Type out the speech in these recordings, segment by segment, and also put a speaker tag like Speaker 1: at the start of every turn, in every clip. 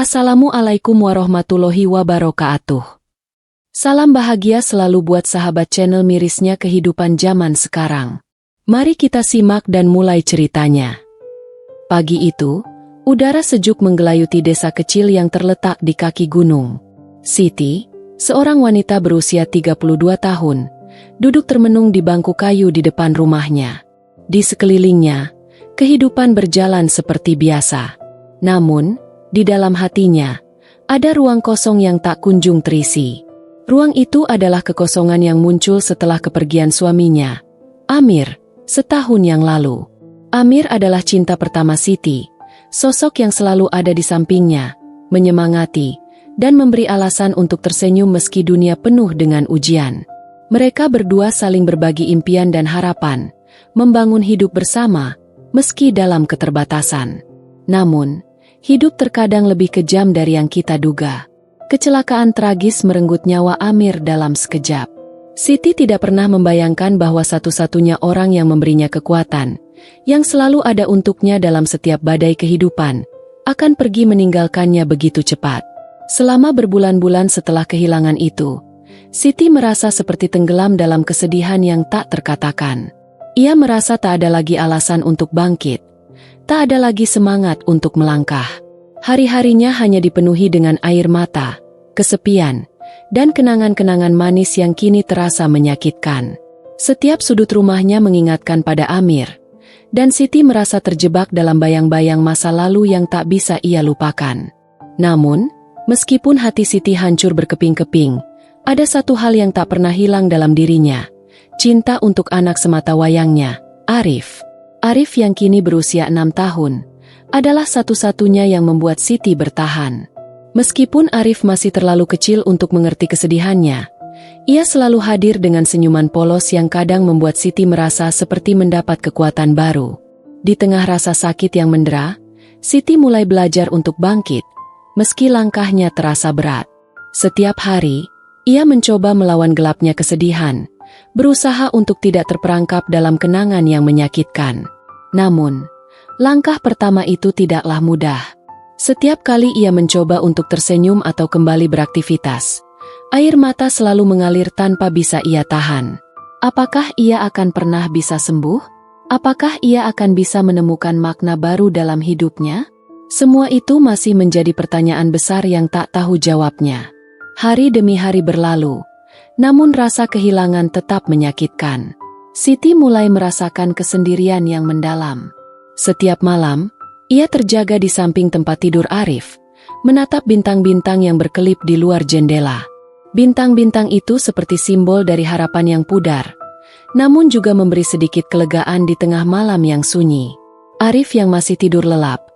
Speaker 1: Assalamualaikum warahmatullahi wabarakatuh. Salam bahagia selalu buat sahabat channel mirisnya kehidupan zaman sekarang. Mari kita simak dan mulai ceritanya. Pagi itu, udara sejuk menggelayuti desa kecil yang terletak di kaki gunung. Siti, seorang wanita berusia 32 tahun, duduk termenung di bangku kayu di depan rumahnya. Di sekelilingnya, kehidupan berjalan seperti biasa. Namun, di dalam hatinya, ada ruang kosong yang tak kunjung terisi. Ruang itu adalah kekosongan yang muncul setelah kepergian suaminya, Amir, setahun yang lalu. Amir adalah cinta pertama Siti, sosok yang selalu ada di sampingnya, menyemangati, dan memberi alasan untuk tersenyum meski dunia penuh dengan ujian. Mereka berdua saling berbagi impian dan harapan, membangun hidup bersama, meski dalam keterbatasan. Namun, hidup terkadang lebih kejam dari yang kita duga. Kecelakaan tragis merenggut nyawa Amir dalam sekejap. Siti tidak pernah membayangkan bahwa satu-satunya orang yang memberinya kekuatan, yang selalu ada untuknya dalam setiap badai kehidupan, akan pergi meninggalkannya begitu cepat. Selama berbulan-bulan setelah kehilangan itu, Siti merasa seperti tenggelam dalam kesedihan yang tak terkatakan. Ia merasa tak ada lagi alasan untuk bangkit. Tak ada lagi semangat untuk melangkah. Hari-harinya hanya dipenuhi dengan air mata, kesepian, dan kenangan-kenangan manis yang kini terasa menyakitkan. Setiap sudut rumahnya mengingatkan pada Amir, dan Siti merasa terjebak dalam bayang-bayang masa lalu yang tak bisa ia lupakan. Namun, meskipun hati Siti hancur berkeping-keping, ada satu hal yang tak pernah hilang dalam dirinya, cinta untuk anak sematawayangnya, Arif. Arif yang kini berusia 6 tahun, adalah satu-satunya yang membuat Siti bertahan. Meskipun Arif masih terlalu kecil untuk mengerti kesedihannya, ia selalu hadir dengan senyuman polos yang kadang membuat Siti merasa seperti mendapat kekuatan baru. Di tengah rasa sakit yang mendera, Siti mulai belajar untuk bangkit, meski langkahnya terasa berat. Setiap hari, ia mencoba melawan gelapnya kesedihan, berusaha untuk tidak terperangkap dalam kenangan yang menyakitkan. Namun, langkah pertama itu tidaklah mudah. Setiap kali ia mencoba untuk tersenyum atau kembali beraktivitas, air mata selalu mengalir tanpa bisa ia tahan. Apakah ia akan pernah bisa sembuh? Apakah ia akan bisa menemukan makna baru dalam hidupnya? Semua itu masih menjadi pertanyaan besar yang tak tahu jawabnya. Hari demi hari berlalu, namun rasa kehilangan tetap menyakitkan. Siti mulai merasakan kesendirian yang mendalam. Setiap malam, ia terjaga di samping tempat tidur Arif, menatap bintang-bintang yang berkelip di luar jendela. Bintang-bintang itu seperti simbol dari harapan yang pudar, namun juga memberi sedikit kelegaan di tengah malam yang sunyi. Arif yang masih tidur lelap,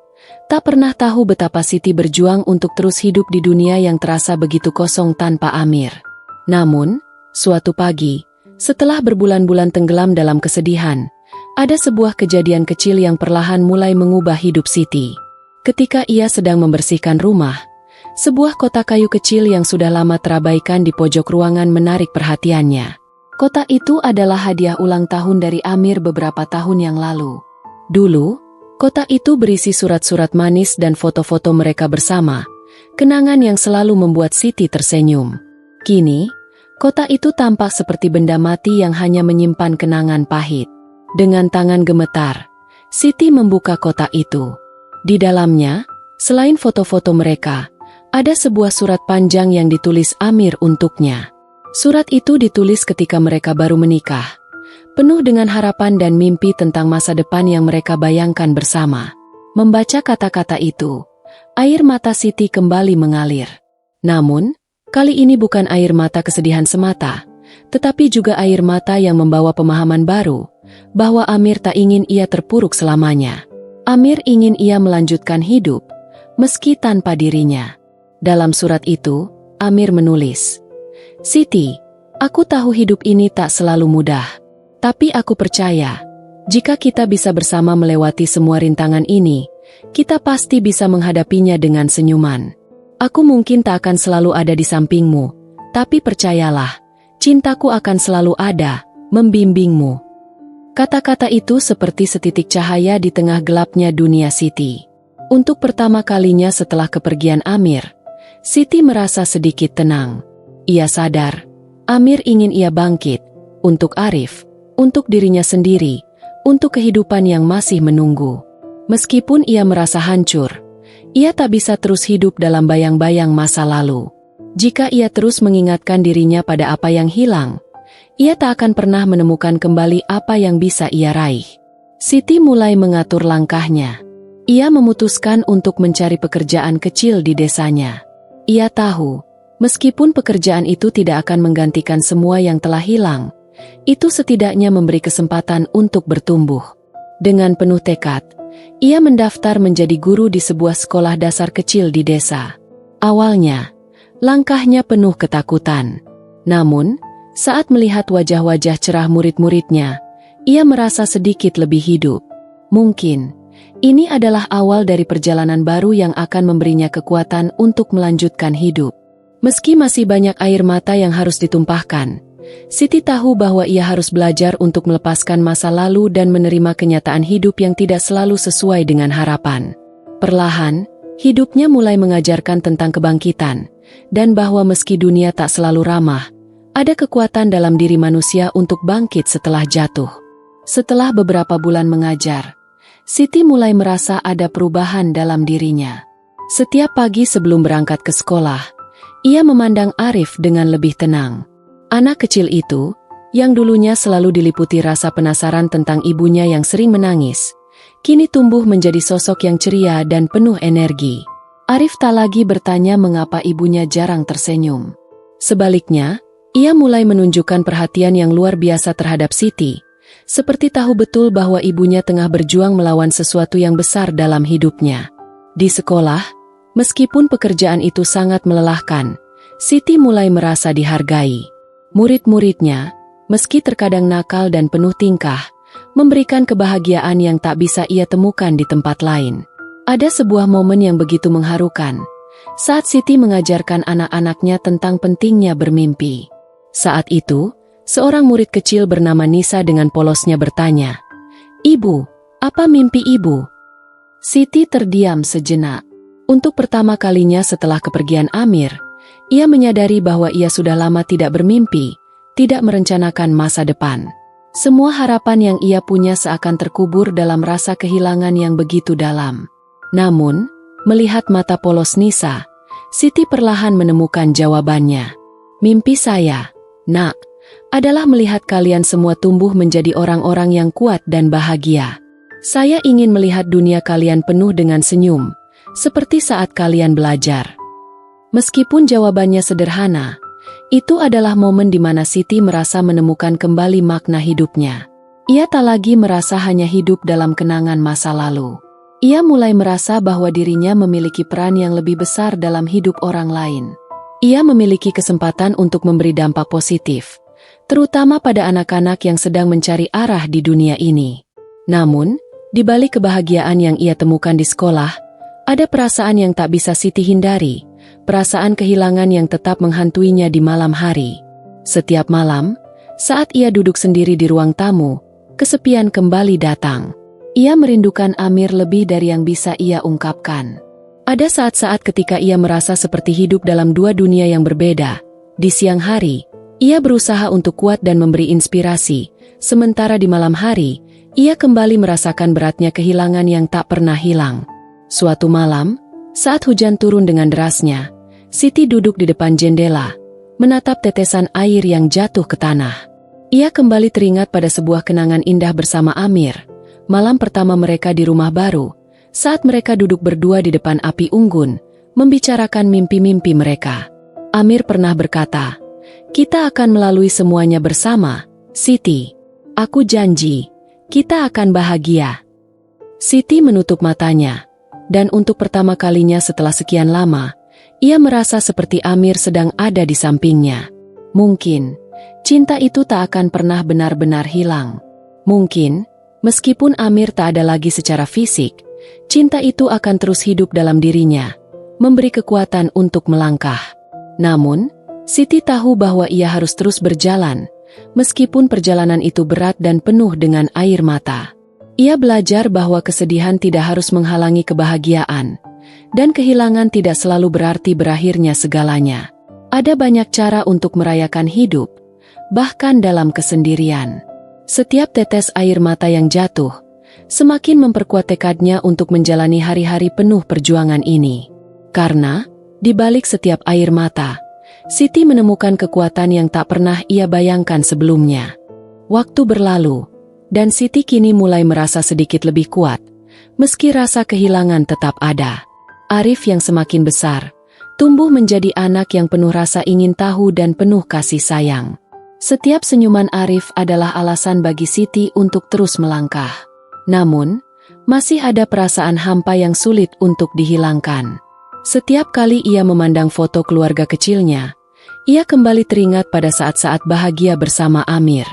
Speaker 1: tak pernah tahu betapa Siti berjuang untuk terus hidup di dunia yang terasa begitu kosong tanpa Amir. Namun, suatu pagi, setelah berbulan-bulan tenggelam dalam kesedihan, ada sebuah kejadian kecil yang perlahan mulai mengubah hidup Siti. Ketika ia sedang membersihkan rumah, sebuah kotak kayu kecil yang sudah lama terabaikan di pojok ruangan menarik perhatiannya. Kotak itu adalah hadiah ulang tahun dari Amir beberapa tahun yang lalu. Dulu, kotak itu berisi surat-surat manis dan foto-foto mereka bersama, kenangan yang selalu membuat Siti tersenyum. Kini, kotak itu tampak seperti benda mati yang hanya menyimpan kenangan pahit. Dengan tangan gemetar, Siti membuka kotak itu. Di dalamnya, selain foto-foto mereka, ada sebuah surat panjang yang ditulis Amir untuknya. Surat itu ditulis ketika mereka baru menikah, penuh dengan harapan dan mimpi tentang masa depan yang mereka bayangkan bersama. Membaca kata-kata itu, air mata Siti kembali mengalir. Namun, kali ini bukan air mata kesedihan semata, tetapi juga air mata yang membawa pemahaman baru, bahwa Amir tak ingin ia terpuruk selamanya. Amir ingin ia melanjutkan hidup, meski tanpa dirinya. Dalam surat itu, Amir menulis, "Siti, aku tahu hidup ini tak selalu mudah. Tapi aku percaya, jika kita bisa bersama melewati semua rintangan ini, kita pasti bisa menghadapinya dengan senyuman. Aku mungkin tak akan selalu ada di sampingmu, tapi percayalah, cintaku akan selalu ada, membimbingmu." Kata-kata itu seperti setitik cahaya di tengah gelapnya dunia Siti. Untuk pertama kalinya setelah kepergian Amir, Siti merasa sedikit tenang. Ia sadar, Amir ingin ia bangkit, untuk Arif, untuk dirinya sendiri, untuk kehidupan yang masih menunggu. Meskipun ia merasa hancur, ia tak bisa terus hidup dalam bayang-bayang masa lalu. Jika ia terus mengingatkan dirinya pada apa yang hilang, ia tak akan pernah menemukan kembali apa yang bisa ia raih. Siti mulai mengatur langkahnya. Ia memutuskan untuk mencari pekerjaan kecil di desanya. Ia tahu, meskipun pekerjaan itu tidak akan menggantikan semua yang telah hilang, itu setidaknya memberi kesempatan untuk bertumbuh. Dengan penuh tekad, ia mendaftar menjadi guru di sebuah sekolah dasar kecil di desa. Awalnya, langkahnya penuh ketakutan. Namun, saat melihat wajah-wajah cerah murid-muridnya, ia merasa sedikit lebih hidup. Mungkin ini adalah awal dari perjalanan baru yang akan memberinya kekuatan untuk melanjutkan hidup. Meski masih banyak air mata yang harus ditumpahkan, Siti tahu bahwa ia harus belajar untuk melepaskan masa lalu dan menerima kenyataan hidup yang tidak selalu sesuai dengan harapan. Perlahan, hidupnya mulai mengajarkan tentang kebangkitan, dan bahwa meski dunia tak selalu ramah, ada kekuatan dalam diri manusia untuk bangkit setelah jatuh. Setelah beberapa bulan mengajar, Siti mulai merasa ada perubahan dalam dirinya. Setiap pagi sebelum berangkat ke sekolah, ia memandang Arif dengan lebih tenang. Anak kecil itu, yang dulunya selalu diliputi rasa penasaran tentang ibunya yang sering menangis, kini tumbuh menjadi sosok yang ceria dan penuh energi. Arif tak lagi bertanya mengapa ibunya jarang tersenyum. Sebaliknya, ia mulai menunjukkan perhatian yang luar biasa terhadap Siti, seperti tahu betul bahwa ibunya tengah berjuang melawan sesuatu yang besar dalam hidupnya. Di sekolah, meskipun pekerjaan itu sangat melelahkan, Siti mulai merasa dihargai. Murid-muridnya, meski terkadang nakal dan penuh tingkah, memberikan kebahagiaan yang tak bisa ia temukan di tempat lain. Ada sebuah momen yang begitu mengharukan, saat Siti mengajarkan anak-anaknya tentang pentingnya bermimpi. Saat itu, seorang murid kecil bernama Nisa dengan polosnya bertanya, "Ibu, apa mimpi ibu?" Siti terdiam sejenak. Untuk pertama kalinya setelah kepergian Amir, ia menyadari bahwa ia sudah lama tidak bermimpi, tidak merencanakan masa depan. Semua harapan yang ia punya seakan terkubur dalam rasa kehilangan yang begitu dalam. Namun, melihat mata polos Nisa, Siti perlahan menemukan jawabannya. "Mimpi saya, Nak, adalah melihat kalian semua tumbuh menjadi orang-orang yang kuat dan bahagia. Saya ingin melihat dunia kalian penuh dengan senyum, seperti saat kalian belajar." Meskipun jawabannya sederhana, itu adalah momen di mana Siti merasa menemukan kembali makna hidupnya. Ia tak lagi merasa hanya hidup dalam kenangan masa lalu. Ia mulai merasa bahwa dirinya memiliki peran yang lebih besar dalam hidup orang lain. Ia memiliki kesempatan untuk memberi dampak positif, terutama pada anak-anak yang sedang mencari arah di dunia ini. Namun, di balik kebahagiaan yang ia temukan di sekolah, ada perasaan yang tak bisa Siti hindari, perasaan kehilangan yang tetap menghantuinya di malam hari. Setiap malam, saat ia duduk sendiri di ruang tamu, kesepian kembali datang. Ia merindukan Amir lebih dari yang bisa ia ungkapkan. Ada saat-saat ketika ia merasa seperti hidup dalam dua dunia yang berbeda. Di siang hari, ia berusaha untuk kuat dan memberi inspirasi, sementara di malam hari, ia kembali merasakan beratnya kehilangan yang tak pernah hilang. Suatu malam, saat hujan turun dengan derasnya, Siti duduk di depan jendela, menatap tetesan air yang jatuh ke tanah. Ia kembali teringat pada sebuah kenangan indah bersama Amir, malam pertama mereka di rumah baru, saat mereka duduk berdua di depan api unggun, membicarakan mimpi-mimpi mereka. Amir pernah berkata, "Kita akan melalui semuanya bersama, Siti. Aku janji, kita akan bahagia." Siti menutup matanya, dan untuk pertama kalinya setelah sekian lama, ia merasa seperti Amir sedang ada di sampingnya. Mungkin, cinta itu tak akan pernah benar-benar hilang. Mungkin, meskipun Amir tak ada lagi secara fisik, cinta itu akan terus hidup dalam dirinya, memberi kekuatan untuk melangkah. Namun, Siti tahu bahwa ia harus terus berjalan, meskipun perjalanan itu berat dan penuh dengan air mata. Ia belajar bahwa kesedihan tidak harus menghalangi kebahagiaan, dan kehilangan tidak selalu berarti berakhirnya segalanya. Ada banyak cara untuk merayakan hidup, bahkan dalam kesendirian. Setiap tetes air mata yang jatuh, semakin memperkuat tekadnya untuk menjalani hari-hari penuh perjuangan ini. Karena, di balik setiap air mata, Siti menemukan kekuatan yang tak pernah ia bayangkan sebelumnya. Waktu berlalu, dan Siti kini mulai merasa sedikit lebih kuat, meski rasa kehilangan tetap ada. Arif yang semakin besar, tumbuh menjadi anak yang penuh rasa ingin tahu dan penuh kasih sayang. Setiap senyuman Arif adalah alasan bagi Siti untuk terus melangkah. Namun, masih ada perasaan hampa yang sulit untuk dihilangkan. Setiap kali ia memandang foto keluarga kecilnya, ia kembali teringat pada saat-saat bahagia bersama Amir.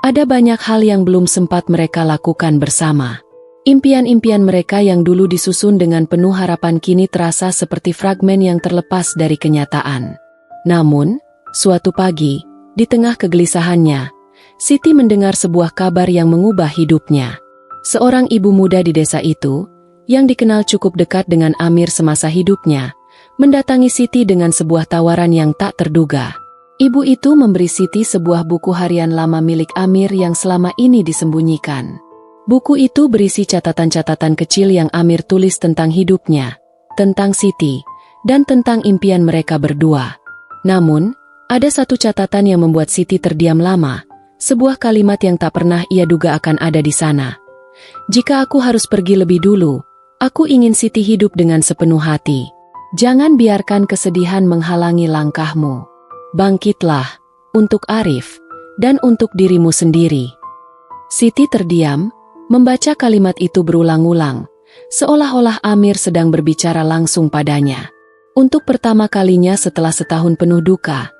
Speaker 1: Ada banyak hal yang belum sempat mereka lakukan bersama. Impian-impian mereka yang dulu disusun dengan penuh harapan kini terasa seperti fragmen yang terlepas dari kenyataan. Namun, suatu pagi, di tengah kegelisahannya, Siti mendengar sebuah kabar yang mengubah hidupnya. Seorang ibu muda di desa itu, yang dikenal cukup dekat dengan Amir semasa hidupnya, mendatangi Siti dengan sebuah tawaran yang tak terduga. Ibu itu memberi Siti sebuah buku harian lama milik Amir yang selama ini disembunyikan. Buku itu berisi catatan-catatan kecil yang Amir tulis tentang hidupnya, tentang Siti, dan tentang impian mereka berdua. Namun, ada satu catatan yang membuat Siti terdiam lama, sebuah kalimat yang tak pernah ia duga akan ada di sana. "Jika aku harus pergi lebih dulu, aku ingin Siti hidup dengan sepenuh hati. Jangan biarkan kesedihan menghalangi langkahmu. Bangkitlah, untuk Arif, dan untuk dirimu sendiri." Siti terdiam, membaca kalimat itu berulang-ulang, seolah-olah Amir sedang berbicara langsung padanya. Untuk pertama kalinya setelah setahun penuh duka,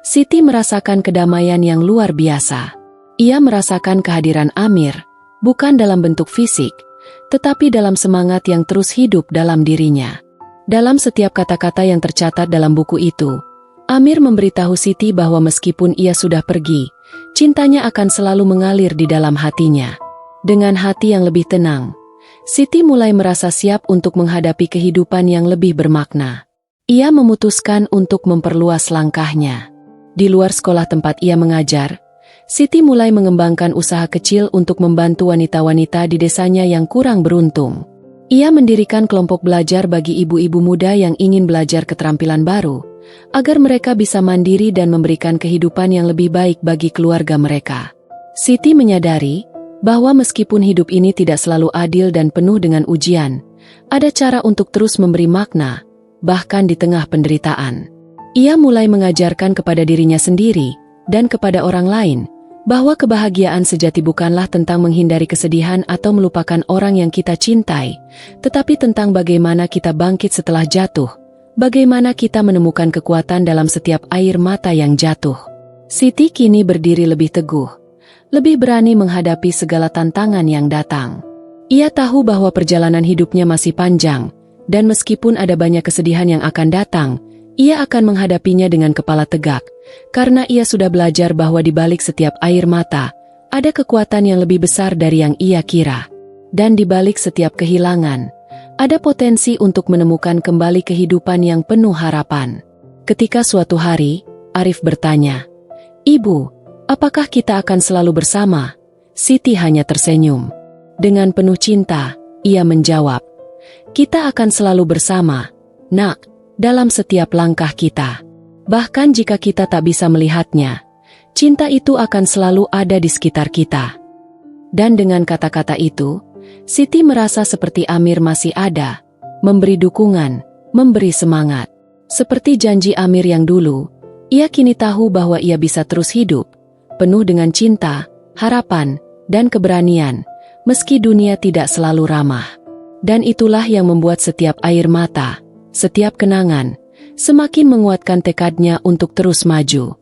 Speaker 1: Siti merasakan kedamaian yang luar biasa. Ia merasakan kehadiran Amir, bukan dalam bentuk fisik, tetapi dalam semangat yang terus hidup dalam dirinya. Dalam setiap kata-kata yang tercatat dalam buku itu, Amir memberitahu Siti bahwa meskipun ia sudah pergi, cintanya akan selalu mengalir di dalam hatinya. Dengan hati yang lebih tenang, Siti mulai merasa siap untuk menghadapi kehidupan yang lebih bermakna. Ia memutuskan untuk memperluas langkahnya. Di luar sekolah tempat ia mengajar, Siti mulai mengembangkan usaha kecil untuk membantu wanita-wanita di desanya yang kurang beruntung. Ia mendirikan kelompok belajar bagi ibu-ibu muda yang ingin belajar keterampilan baru, agar mereka bisa mandiri dan memberikan kehidupan yang lebih baik bagi keluarga mereka. Siti menyadari bahwa meskipun hidup ini tidak selalu adil dan penuh dengan ujian, ada cara untuk terus memberi makna, bahkan di tengah penderitaan. Ia mulai mengajarkan kepada dirinya sendiri dan kepada orang lain, bahwa kebahagiaan sejati bukanlah tentang menghindari kesedihan atau melupakan orang yang kita cintai, tetapi tentang bagaimana kita bangkit setelah jatuh, bagaimana kita menemukan kekuatan dalam setiap air mata yang jatuh. Siti kini berdiri lebih teguh, lebih berani menghadapi segala tantangan yang datang. Ia tahu bahwa perjalanan hidupnya masih panjang, dan meskipun ada banyak kesedihan yang akan datang, ia akan menghadapinya dengan kepala tegak, karena ia sudah belajar bahwa di balik setiap air mata, ada kekuatan yang lebih besar dari yang ia kira. Dan di balik setiap kehilangan, ada potensi untuk menemukan kembali kehidupan yang penuh harapan. Ketika suatu hari, Arif bertanya, "Ibu, apakah kita akan selalu bersama?" Siti hanya tersenyum. Dengan penuh cinta, ia menjawab, "Kita akan selalu bersama, Nak, dalam setiap langkah kita. Bahkan jika kita tak bisa melihatnya, cinta itu akan selalu ada di sekitar kita." Dan dengan kata-kata itu, Siti merasa seperti Amir masih ada, memberi dukungan, memberi semangat. Seperti janji Amir yang dulu, ia kini tahu bahwa ia bisa terus hidup, penuh dengan cinta, harapan, dan keberanian, meski dunia tidak selalu ramah. Dan itulah yang membuat setiap air mata, setiap kenangan, semakin menguatkan tekadnya untuk terus maju.